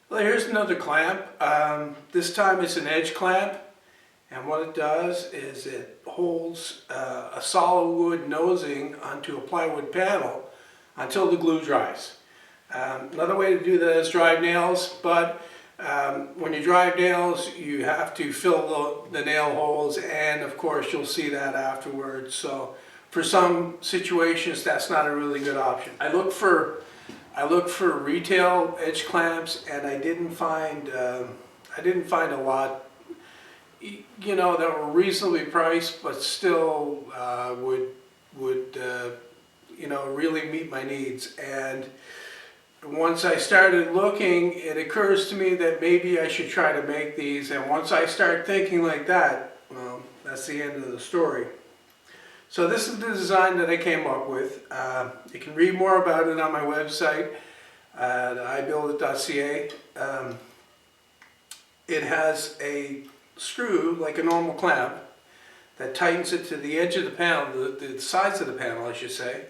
Well, here's another clamp. This time it's an edge clamp, and what it does is it holds a solid wood nosing onto a plywood panel until the glue dries. Another way to do that is drive nails, but when you drive nails you have to fill the nail holes, and of course you'll see that afterwards. So for some situations that's not a really good option. I look for retail edge clamps, and I didn't find a lot, you know, that were reasonably priced, but still would you know, really meet my needs. And once I started looking, it occurs to me that maybe I should try to make these. And once I start thinking like that, well, that's the end of the story. So this is the design that I came up with. You can read more about it on my website at ibuildit.ca. It has a screw like a normal clamp that tightens it to the edge of the panel, the sides of the panel I should say,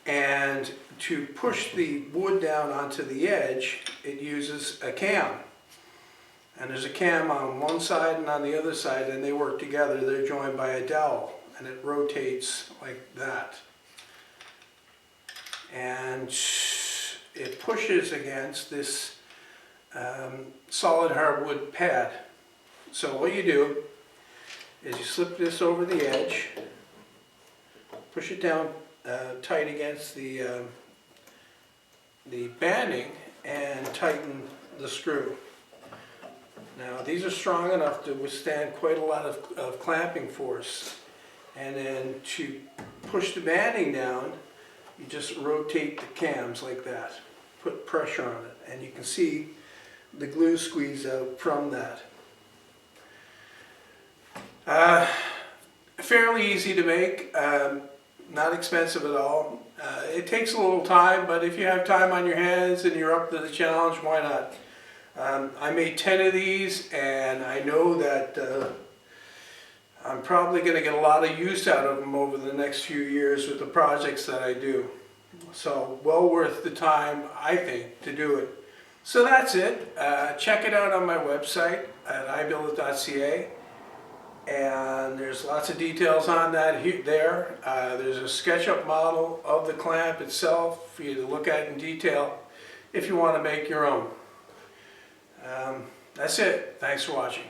and to push the wood down onto the edge it uses a cam. And there's a cam on one side and on the other side, and they work together. They're joined by a dowel, and it rotates like that. And it pushes against this solid hardwood pad. So what you do is you slip this over the edge, push it down tight against the banding, and tighten the screw. Now these are strong enough to withstand quite a lot of clamping force. And then to push the banding down, you just rotate the cams like that, put pressure on it, and you can see the glue squeeze out from that. Fairly easy to make, not expensive at all. It takes a little time, but if you have time on your hands and you're up to the challenge, why not? I made 10 of these, and I know that I'm probably going to get a lot of use out of them over the next few years with the projects that I do. So well worth the time, I think, to do it. So that's it. Check it out on my website at ibuildit.ca, and there's lots of details on that there. There's a SketchUp model of the clamp itself for you to look at in detail if you want to make your own. That's it. Thanks for watching.